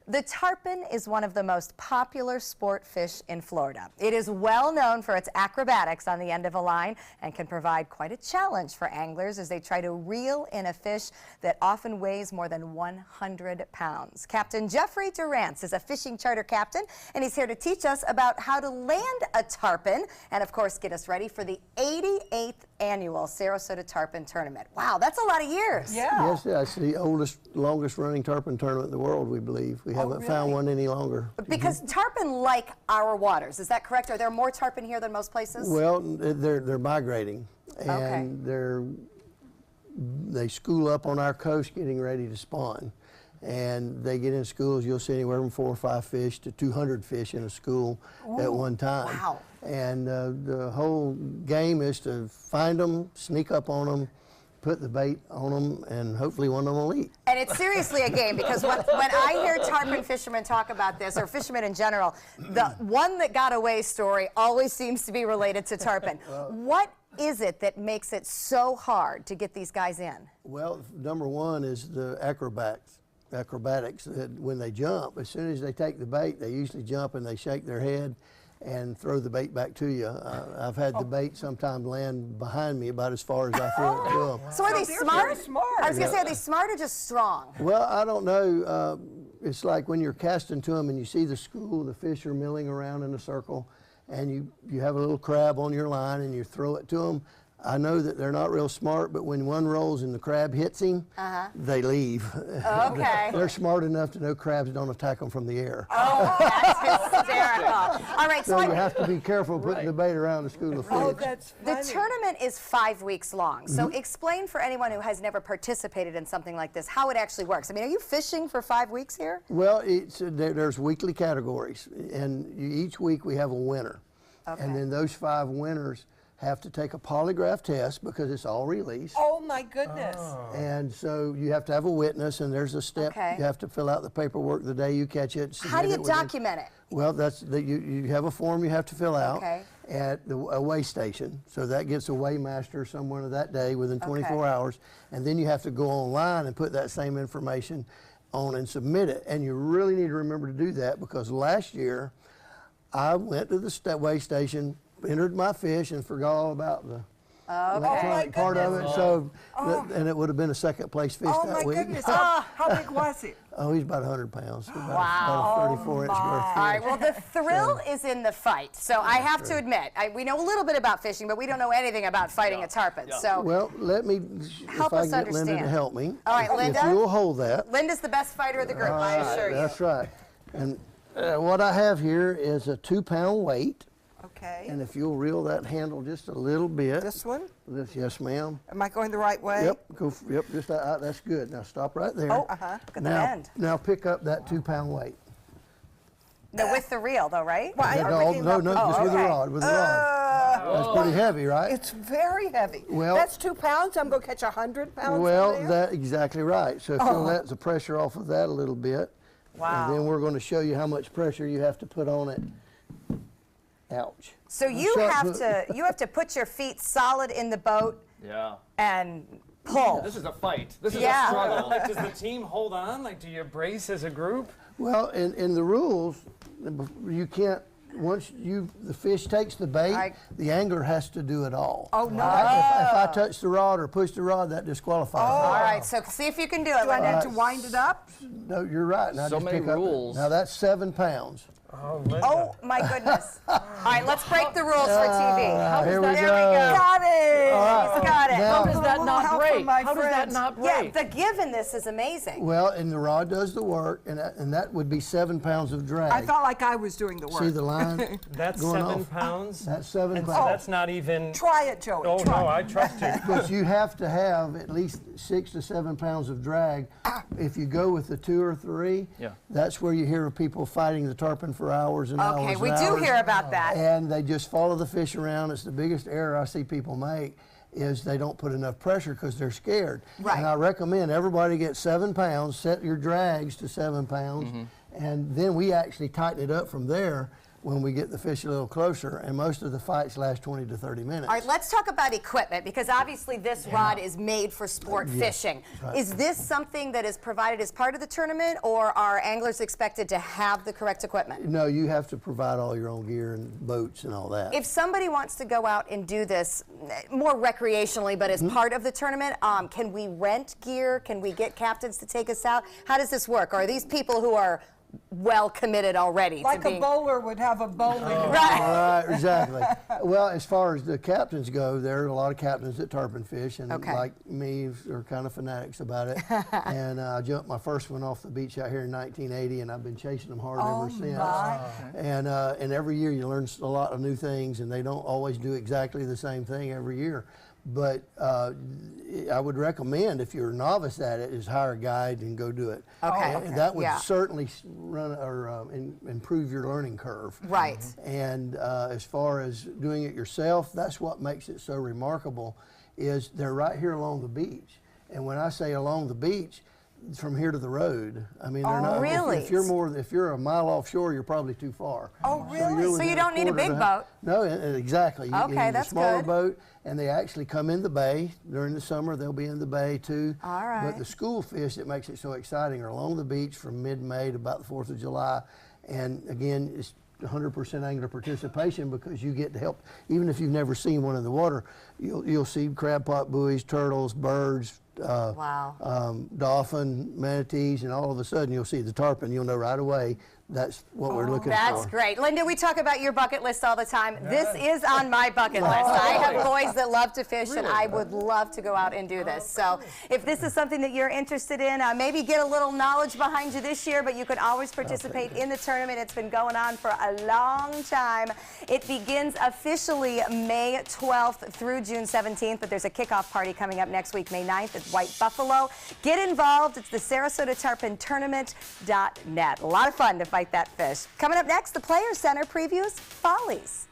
The tarpon is one of the most popular sport fish in Florida. It is well known for its acrobatics on the end of a line and can provide quite a challenge for anglers as they try to reel in a fish that often weighs more than 100 pounds. Captain Jeffrey Durance is a fishing charter captain, and he's here to teach us about how to land a tarpon and, of course, get us ready for the 88th annual Sarasota Tarpon Tournament. Wow, that's a lot of years. Yeah. Yes, that's the oldest, longest running tarpon tournament in the world, we believe. We haven't found one any longer. Because tarpon like our waters, is that correct? Are there more tarpon here than most places? Well, they're migrating, and they school up on our coast getting ready to spawn. And they get in schools, you'll see anywhere from 4 or 5 fish to 200 fish in a school at one time. Wow. And the whole game is to find them, sneak up on them, put the bait on them, and hopefully one of them will eat. And it's seriously a game, because when I hear tarpon fishermen talk about this, or fishermen in general, the one that got away story always seems to be related to tarpon. What is it that makes it so hard to get these guys in? Well, number one is the acrobatics. That when they jump, as soon as they take the bait, they usually jump and they shake their head and throw the bait back to you. I've had the bait sometimes land behind me about as far as I threw it to them. So are they smart? Very smart. I was going to say, are they smart or just strong? Well, I don't know. It's like when you're casting to them and you see the school, the fish are milling around in a circle, and you have a little crab on your line and you throw it to them. I know that they're not real smart, but when one rolls and the crab hits him, they leave. Okay. They're smart enough to know crabs don't attack them from the air. Oh, that's hysterical. All right, So you have to be careful putting the bait around the school of fish. Oh, that's funny. the tournament is 5 weeks long. So explain for anyone who has never participated in something like this how it actually works. I mean, are you fishing for 5 weeks here? Well, there's weekly categories, and each week we have a winner. Okay. And then those 5 winners have to take a polygraph test because it's all release. Oh my goodness. And so you have to have a witness, and there's a step. Okay. You have to fill out the paperwork the day you catch it. How do you submit it document it? Well, you have a form you have to fill out Okay. at a weigh station. So that gets a weighmaster somewhere that day within 24 hours. And then you have to go online and put that same information on and submit it. And you really need to remember to do that, because last year I went to the weigh station, entered my fish, and forgot all about the electronic part of it. So, and it would have been a second place fish Oh that my week. goodness. How big was it? Oh, he's about 100 pounds. About Wow. a 34-inch girth fish. All right, well, the thrill is in the fight. So I have to admit, we know a little bit about fishing, but we don't know anything about fighting a tarpon. So Well, let me, Help if I us can get Linda to understand. help me. All right, Linda. If you'll hold that. Linda's the best fighter of the group, I assure you. That's right. And what I have here is a 2-pound weight. Okay. And if you'll reel that handle just a little bit. This one? Yes, ma'am. Am I going the right way? Yep, yep, just that's good. Now stop right there. Oh, look at the bend. Now pick up that 2-pound weight. No, with the reel, though, right? Well, No, just with the okay. rod, with the rod. That's pretty heavy, right? It's very heavy. Well- That's 2 pounds. I'm going to catch 100 pounds. Well, in there? that's exactly right. So if you'll let the pressure off of that a little bit. Wow. And then we're going to show you how much pressure you have to put on it. Ouch. So you have to put your feet solid in the boat and pull. This is a fight. This is a Yeah. struggle. Like, does the team hold on? Like, do you brace as a group? Well, in the rules, you can't, once the fish takes the bait, the angler has to do it all. Oh, no. If I touch the rod or push the rod, that disqualifies All me. right, so see if you can do it, Do I Linda. need to wind it up? No, you're right. Now So just many pick up rules. Now that's 7 pounds. Oh, Linda. Oh, my goodness. All right, let's break the rules for TV. Here we There we go. go. Got it. He's got it. Now- How does that little not help break? from my How does that friends. not Yeah, break? the give in this is amazing. Well, and the rod does the work, and that would be 7 pounds of drag. I felt like I was doing the work. See the line? That's going 7 off? pounds? That's 7 And so pounds. that's not even... Try it, Joey. Oh, Try. no, I trust you. But you have to have at least 6 to 7 pounds of drag. If you go with the 2 or 3, that's where you hear of people fighting the tarpon for hours and hours Okay, and we do hours. hear about that. And they just follow the fish around. It's the biggest error I see people make, is they don't put enough pressure because they're scared. Right. And I recommend everybody get 7 pounds, set your drags to 7 pounds, and then we actually tighten it up from there. when we get the fish a little closer, and most of the fights last 20 to 30 minutes. All right, let's talk about equipment, because obviously this rod is made for sport fishing. right. Is this something that is provided as part of the tournament, or are anglers expected to have the correct equipment? No, you have to provide all your own gear and boats and all that. If somebody wants to go out and do this more recreationally, but as part of the tournament, can we rent gear? Can we get captains to take us out? How does this work? Are these people who are well committed already Like to a being... bowler would have a bowling. Right. Right, exactly. Well, as far as the captains go, there are a lot of captains that tarpon fish, and Okay. like me, are kind of fanatics about it. And I jumped my first one off the beach out here in 1980, and I've been chasing them hard ever since. And every year you learn a lot of new things, and they don't always do exactly the same thing every year. But I would recommend, if you're a novice at it, is hire a guide and go do it. Okay. And that would Yeah. certainly run or improve your learning curve. Right. And as far as doing it yourself, that's what makes it so remarkable, is they're right here along the beach. And when I say along the beach, from here to the road. I mean, they're not. Really? If you're a mile offshore, you're probably too far. Oh, really? you're So you within don't need a quarter big to boat? No, exactly. You Okay, need that's a smaller good. boat, and they actually come in the bay during the summer. They'll be in the bay too. All right. But the school fish that makes it so exciting are along the beach from mid-May to about the 4th of July, and again, it's 100% angler participation, because you get to help. Even if you've never seen one in the water, you'll see crab pot buoys, turtles, birds, dolphin, manatees, and all of a sudden you'll see the tarpon. You'll know right away that's what we're looking for. That's great. Linda, we talk about your bucket list all the time. This is on my bucket list. I have boys that love to fish, and I would love to go out and do this. So if this is something that you're interested in, maybe get a little knowledge behind you this year, but you can always participate in the tournament. It's been going on for a long time. It begins officially May 12th through June 17th, but there's a kickoff party coming up next week, May 9th at White Buffalo. Get involved. It's the Sarasota Tarpon Tournament.net. A lot of fun to fight that fish. Coming up next, the Players Center previews Follies.